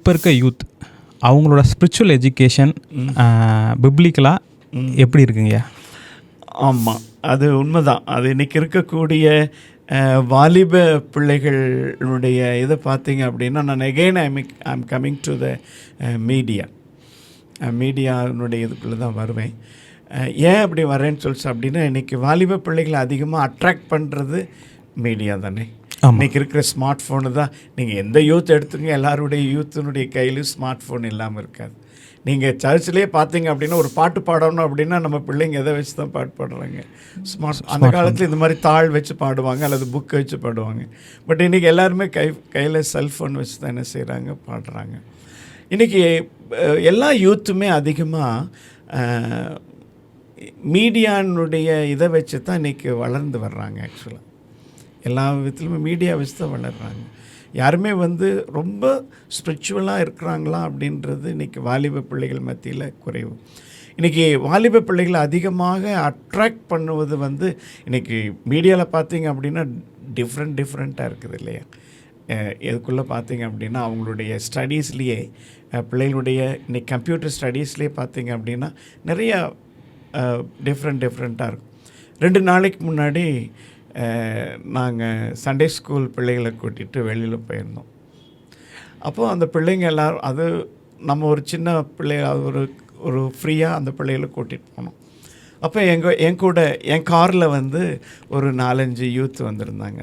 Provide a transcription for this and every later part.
இப்போ இருக்க யூத் அவங்களோட ஸ்பிரிச்சுவல் எஜுகேஷன் பிப்ளிக்கலாக எப்படி இருக்குங்கய்யா? ஆமாம், அது உண்மைதான். அது இன்றைக்கி இருக்கக்கூடிய வாலிப பிள்ளைகளுடைய இதை பார்த்தீங்க அப்படின்னா, நான் ஐம் கம்மிங் டு த மீடியானுடைய இதுக்குள்ளே தான் வருவேன். ஏன் அப்படி வரேன்னு சொல்லிச்சு அப்படின்னா, இன்றைக்கி வாலிப பிள்ளைகளை அதிகமாக அட்ராக்ட் பண்ணுறது மீடியா தானே. இன்றைக்கி இருக்கிற ஸ்மார்ட் ஃபோனு தான். நீங்கள் எந்த யூத் எடுத்துங்க, எல்லாருடைய யூத்தினுடைய கையிலும் ஸ்மார்ட் ஃபோன் இல்லாமல் இருக்காது. நீங்கள் சர்ச்சிலே பார்த்தீங்க அப்படின்னா, ஒரு பாட்டு பாடணும் அப்படின்னா நம்ம பிள்ளைங்க எதை வச்சு தான் பாட்டு பாடுறாங்க? அந்த காலத்தில் இந்த மாதிரி தாள் வச்சு பாடுவாங்க அல்லது புக்கை வச்சு பாடுவாங்க. பட் இன்றைக்கி எல்லாருமே கையில் செல்ஃபோன் வச்சு தான் என்ன செய்கிறாங்க, பாடுறாங்க. இன்றைக்கி எல்லா யூத்துமே அதிகமாக மீடியானுடைய இதை வச்சு தான் இன்றைக்கி வளர்ந்து வர்றாங்க. ஆக்சுவலாக எல்லா விதத்துலையுமே மீடியா வச்சு தான் வளர்கிறாங்க. யாருமே ரொம்ப ஸ்பிரிச்சுவலாக இருக்கிறாங்களா அப்படின்றது இன்றைக்கி வாலிப பிள்ளைகள் மத்தியில் குறைவு. இன்றைக்கி வாலிப பிள்ளைகளை அதிகமாக அட்ராக்ட் பண்ணுவது இன்றைக்கி மீடியாவில் பார்த்தீங்க அப்படின்னா டிஃப்ரெண்ட்டாக இருக்குது இல்லையா? இதுக்குள்ளே பார்த்தீங்க அப்படின்னா அவங்களுடைய ஸ்டடீஸ்லேயே பிள்ளைகளுடைய இன்றைக்கி கம்ப்யூட்டர் ஸ்டடீஸ்லேயே பார்த்தீங்க அப்படின்னா நிறையா டிஃப்ரெண்ட்டாக இருக்கும். 2 நாளைக்கு முன்னாடி நாங்கள் சண்டே ஸ்கூல் பிள்ளைகளை கூட்டிகிட்டு வெளியில் போயிருந்தோம். அப்போது அந்த பிள்ளைங்க எல்லோரும், அது நம்ம ஒரு சின்ன பிள்ளைகள், ஒரு ஃப்ரீயாக அந்த பிள்ளைகளை கூட்டிகிட்டு போனோம். அப்போ என் கூட என் காரில் ஒரு 4-5 யூத் வந்திருந்தாங்க.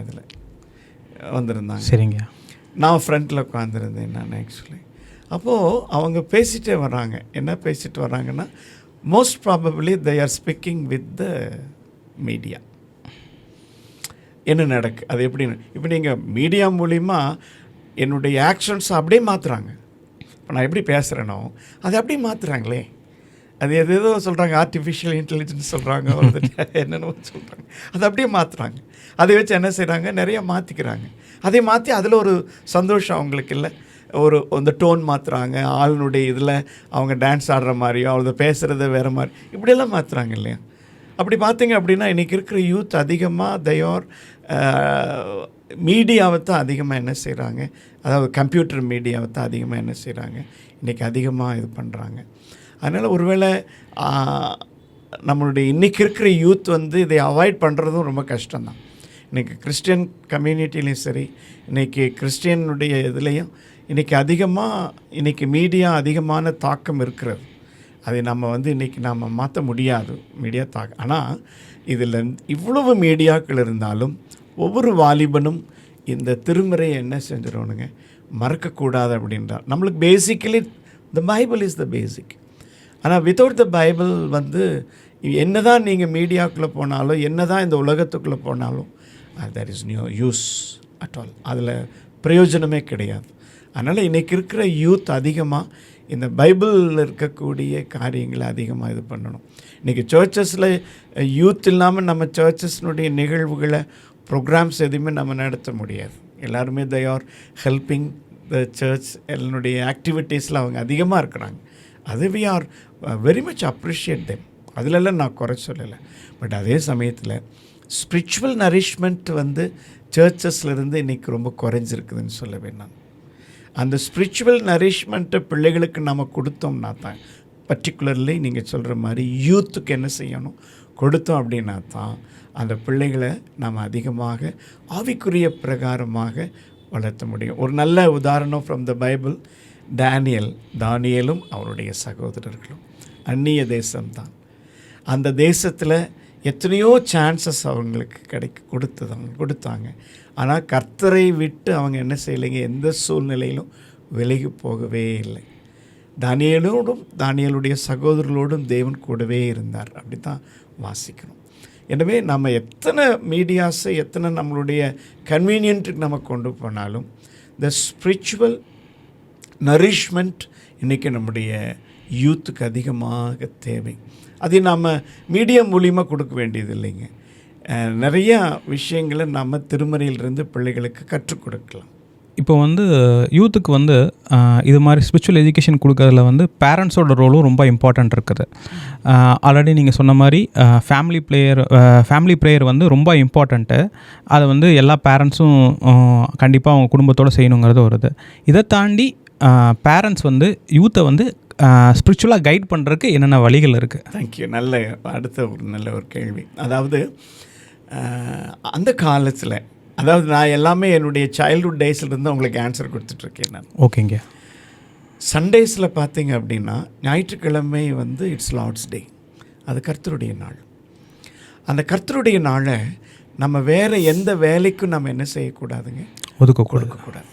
சரிங்க. நான் ஃப்ரண்ட்டில் உட்காந்துருந்தேன் நான் ஆக்சுவலி. அப்போது அவங்க பேசிகிட்டே வராங்க. என்ன பேசிட்டு வராங்கன்னா, most probably they are speaking with the media. என்ன நடக்கு அது எப்படின்னு இப்போ நீங்கள் மீடியா மூலிமா என்னுடைய ஆக்ஷன்ஸ் அப்படியே மாற்றுறாங்க. இப்போ நான் எப்படி பேசுகிறேனோ அதை அப்படியே மாற்றுறாங்களே. அது எதோ சொல்கிறாங்க, ஆர்டிஃபிஷியல் இன்டெலிஜென்ஸ் சொல்கிறாங்க, என்னென்ன சொல்கிறாங்க, அதை அப்படியே மாற்றுறாங்க. அதை வச்சு என்ன செய்கிறாங்க, நிறையா மாற்றிக்கிறாங்க. அதை மாற்றி அதில் ஒரு சந்தோஷம் அவங்களுக்கு இல்லை. அந்த டோன் மாற்றுறாங்க, ஆளுனுடைய இதில் அவங்க டான்ஸ் ஆடுற மாதிரியோ அவங்க பேசுகிறத வேறு மாதிரி இப்படியெல்லாம் மாற்றுறாங்க இல்லையா? அப்படி பார்த்தீங்க அப்படின்னா இன்றைக்கி இருக்கிற யூத் அதிகமாக தயார் மீடியாவை தான் அதிகமாக என்ன செய்கிறாங்க, அதாவது கம்ப்யூட்டர் மீடியாவை தான் அதிகமாக என்ன செய்கிறாங்க, இன்றைக்கி அதிகமாக இது பண்ணுறாங்க. அதனால் ஒருவேளை நம்மளுடைய இன்றைக்கி இருக்கிற யூத் இதை அவாய்ட் பண்ணுறதும் ரொம்ப கஷ்டம்தான். இன்றைக்கி கிறிஸ்டியன் கம்யூனிட்டிலையும் சரி, இன்றைக்கி கிறிஸ்டியனுடைய இதுலேயும் இன்றைக்கி மீடியா அதிகமான தாக்கம் இருக்கிறது. அதை நம்ம இன்றைக்கி நாம் மாற்ற முடியாது மீடியா தாக்கம். ஆனால் இதில் இவ்வளவு மீடியாக்கள் இருந்தாலும் ஒவ்வொரு வாலிபனும் இந்த திருமறையை என்ன செஞ்சிடணுங்க, மறக்கக்கூடாது அப்படின்றார். நம்மளுக்கு basically the Bible is the basic. ஆனால் வித்தவுட் த பைபிள் என்ன தான் நீங்கள் மீடியாக்குள்ளே போனாலும், என்ன தான் இந்த உலகத்துக்குள்ளே போனாலும் there is no use at all. அதில் பிரயோஜனமே கிடையாது. அதனால் இன்றைக்கி இருக்கிற யூத் அதிகமாக இந்த பைபிளில் இருக்கக்கூடிய காரியங்களை அதிகமாக இது பண்ணணும். இன்றைக்கி சர்ச்சஸில் யூத் இல்லாமல் நம்ம சர்ச்சஸ்னுடைய நிகழ்வுகளை ப்ரோக்ராம்ஸ் எதுவுமே நம்ம நடத்த முடியாது. எல்லாருமே they are helping the church. என்னுடைய ஆக்டிவிட்டீஸில் அவங்க அதிகமாக இருக்கிறாங்க. அது we are very much appreciate them. அதிலெல்லாம் நான் குறை சொல்லலை. பட் அதே சமயத்தில் ஸ்பிரிச்சுவல் நரிஷ்மெண்ட் சர்ச்சஸ்லேருந்து இன்றைக்கி ரொம்ப குறைஞ்சிருக்குதுன்னு சொல்லுவேன் நான். அந்த ஸ்பிரிச்சுவல் நரிஷ்மெண்ட்டை பிள்ளைகளுக்கு நம்ம கொடுத்தோம்னா தான், பர்டிகுலர்லி நீங்கள் சொல்கிற மாதிரி யூத்துக்கு என்ன செய்யணும், கொடுத்தோம் அப்படின்னா தான் அந்த பிள்ளைகளை நம்ம அதிகமாக ஆவிக்குரிய பிரகாரமாக வளர்த்த முடியும். ஒரு நல்ல உதாரணம் ஃப்ரம் த பைபிள், தானியேலும் அவருடைய சகோதரர்களும் அந்நிய தேசம்தான். அந்த தேசத்தில் எத்தனையோ சான்சஸ் அவங்களுக்கு கொடுத்தாங்க. ஆனால் கர்த்தரை விட்டு அவங்க என்ன செய்யலைங்க, எந்த சூழ்நிலையிலும் விலகி போகவே இல்லை. தானியேலுடைய சகோதரர்களோடும் தேவன் கூடவே இருந்தார். அப்படி தான் வாசிக்கணும். எனவே நம்ம எத்தனை மீடியாஸை எத்தனை நம்மளுடைய கன்வீனியன்ட்டுக்கு நம்ம கொண்டு போனாலும் த ஸ்பிரிச்சுவல் நரிஷ்மெண்ட் இன்றைக்கி நம்முடைய யூத்துக்கு அதிகமாக தேவை. அதை நாம் மீடியா மூலியமாக கொடுக்க வேண்டியது இல்லைங்க. நிறையா விஷயங்களை நம்ம திருமறையிலிருந்து பிள்ளைகளுக்கு கற்றுக் கொடுக்கலாம். இப்போ யூத்துக்கு இது மாதிரி ஸ்பிரிச்சுவல் எஜுகேஷன் கொடுக்கறதுல பேரண்ட்ஸோட ரோலும் ரொம்ப இம்பார்ட்டண்ட் இருக்குது. ஆல்ரெடி நீங்கள் சொன்ன மாதிரி ஃபேமிலி ப்ரேயர் ரொம்ப இம்பார்ட்டண்ட்டு. அதை எல்லா பேரண்ட்ஸும் கண்டிப்பாக அவங்க குடும்பத்தோடு செய்யணுங்கிறது வருது. இதை தாண்டி பேரண்ட்ஸ் வந்து யூத்தை வந்து ஸ்பிரிச்சுவலாக கைட் பண்ணுறதுக்கு என்னென்ன வழிகள் இருக்குது? தேங்க்யூ. அடுத்த நல்ல ஒரு கேள்வி. அதாவது அந்த காலத்தில், அதாவது நான் எல்லாமே என்னுடைய சைல்ட்ஹுட் டேஸ்லேருந்து உங்களுக்கு ஆன்சர் கொடுத்துட்ருக்கேன் நான். ஓகேங்க. சண்டேஸில் பார்த்தீங்க அப்படின்னா ஞாயிற்றுக்கிழமை வந்து இட்ஸ் லார்ட்ஸ் டே, அது கர்த்தருடைய நாள். அந்த கர்த்தருடைய நாளை நம்ம வேறு எந்த வேலைக்கும் நம்ம என்ன செய்யக்கூடாதுங்க, கொடுக்கக்கூடாது.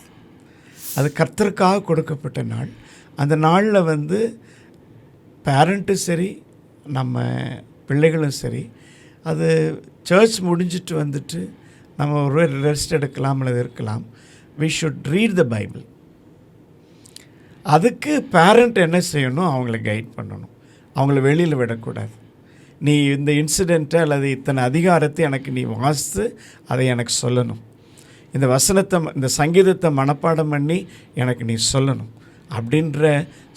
அது கர்த்தருக்காக கொடுக்கப்பட்ட நாள். அந்த நாளில் வந்து பேரண்ட்டும் சரி, நம்ம பிள்ளைகளும் சரி, அது சர்ச் முடிஞ்சிட்டு வந்துட்டு நம்ம ஒரு ரெஸ்ட் எடுக்கலாம் அல்லது இருக்கலாம். We should read the Bible. அதுக்கு பேரண்ட் என்ன செய்யணும், அவங்கள கைட் பண்ணணும், அவங்கள வெளியில் விடக்கூடாது. நீ இந்த இன்சிடெண்ட்டை அல்லது இத்தனை அதிகாரத்தை எனக்கு நீ வாசித்து அதை எனக்கு சொல்லணும், இந்த வசனத்தை இந்த சங்கீதத்தை மனப்பாடம் பண்ணி எனக்கு நீ சொல்லணும் அப்படின்ற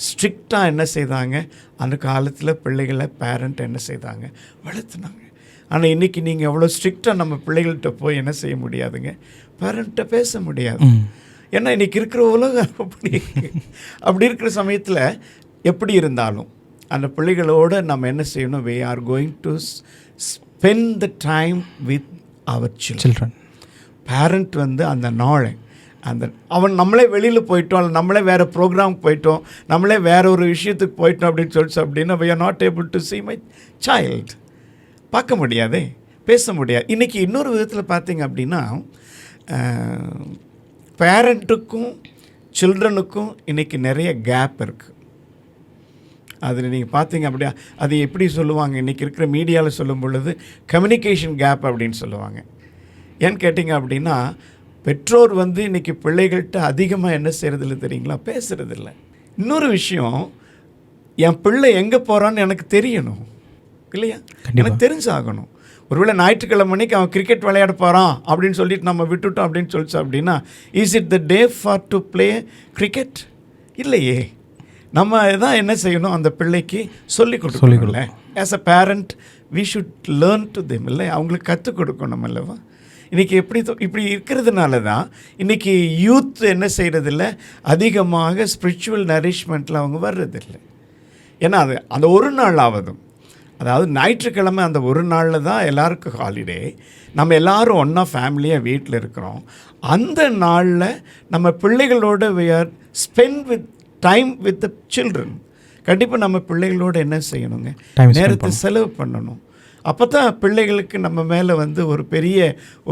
ஸ்ட்ரிக்டாக என்ன செய்தாங்க அந்த காலத்தில் பிள்ளைகளை பேரண்ட் என்ன செய்தாங்க, வளர்த்துனாங்க. ஆனால் இன்றைக்கி நீங்கள் எவ்வளோ ஸ்ட்ரிக்டாக நம்ம பிள்ளைகள்கிட்ட போய் என்ன செய்ய முடியாதுங்க, பேரண்ட்டை பேச முடியாது. ஏன்னா இன்றைக்கி இருக்கிற உலகம் அப்படி இருக்கிற சமயத்தில் எப்படி இருந்தாலும் அந்த பிள்ளைகளோடு நம்ம என்ன செய்யணும், we are going to spend the time with our children. Parent வந்து அந்த நாளை அவன் நம்மளே வெளியில் போயிட்டோம், அல்ல நம்மளே வேறு ப்ரோக்ராம் போயிட்டோம், நம்மளே வேறு ஒரு விஷயத்துக்கு போயிட்டோம் அப்படின்னு சொல்லிச்சு அப்படின்னா we are not able to see my child. பார்க்க முடியாதே, பேச முடியாது. இன்றைக்கி இன்னொரு விதத்தில் பார்த்தீங்க அப்படின்னா பேரண்ட்டுக்கும் சில்ட்ரனுக்கும் இன்றைக்கி நிறைய கேப் இருக்குது. அதில் நீங்கள் பார்த்தீங்க அப்படியா, அது எப்படி சொல்லுவாங்க, இன்றைக்கி இருக்கிற மீடியாவில் சொல்லும் பொழுது கம்யூனிகேஷன் கேப் அப்படின்னு சொல்லுவாங்க. ஏன்னு கேட்டிங்க அப்படின்னா பெற்றோர் வந்து இன்றைக்கி பிள்ளைகள்கிட்ட அதிகமாக என்ன செய்கிறதில்ல தெரியுங்களா, பேசுகிறதில்ல. இன்னொரு விஷயம், என் பிள்ளை எங்கே போகிறான்னு எனக்கு தெரியணும் இல்லையா, எனக்கு தெரிஞ்சாகணும். ஒருவேளை ஞாயிற்றுக்கிழமை மணிக்கு அவன் கிரிக்கெட் விளையாட போகிறான் அப்படின்னு சொல்லிட்டு நம்ம விட்டுட்டோம் அப்படின்னு சொல்லிச்சு அப்படின்னா, is it the day for to play cricket? இல்லையே. நம்ம தான் என்ன செய்யணும், அந்த பிள்ளைக்கு சொல்லிக் கொடுக்கணும்ல. As a parent we should learn to them, இல்லை அவங்களுக்கு கற்றுக் கொடுக்கணும் அல்லவா. இன்றைக்கி இப்படி இருக்கிறதுனால தான் இன்றைக்கி யூத் என்ன செய்கிறதில்ல, அதிகமாக ஸ்பிரிச்சுவல் நரிஷ்மெண்ட்டில் அவங்க வர்றதில்லை. ஏன்னா அது அந்த ஒரு நாள் ஆவதும், அதாவது ஞாயிற்றுக்கிழமை அந்த ஒரு நாளில் தான் எல்லாருக்கும் ஹாலிடே, நம்ம எல்லோரும் ஒன்றா ஃபேமிலியாக வீட்டில் இருக்கிறோம். அந்த நாளில் நம்ம பிள்ளைகளோட we are spend with time with the children. கண்டிப்பாக நம்ம பிள்ளைகளோடு என்ன செய்யணுங்க, நேரத்தை செலவு பண்ணணும். அப்போ தான் பிள்ளைகளுக்கு நம்ம மேலே வந்து ஒரு பெரிய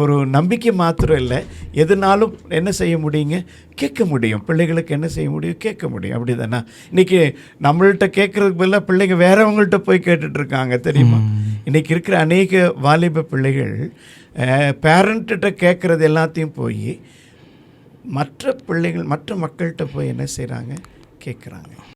ஒரு நம்பிக்கை மாத்திரம் இல்லை, எதுனாலும் என்ன செய்ய முடியுங்க, கேட்க முடியும். பிள்ளைகளுக்கு என்ன செய்ய முடியும், கேட்க முடியும். அப்படி தானே இன்றைக்கி நம்மள்கிட்ட கேட்குறதுக்கு பதிலாக பிள்ளைங்க வேறவங்கள்ட்ட போய் கேட்டுட்ருக்காங்க தெரியுமா. இன்றைக்கி இருக்கிற அநேக வாலிப பிள்ளைகள் பேரண்ட்டிட்ட கேட்குறது எல்லாத்தையும் போய் மற்ற பிள்ளைகள் மற்ற மக்கள்கிட்ட போய் என்ன செய்கிறாங்க, கேட்குறாங்க.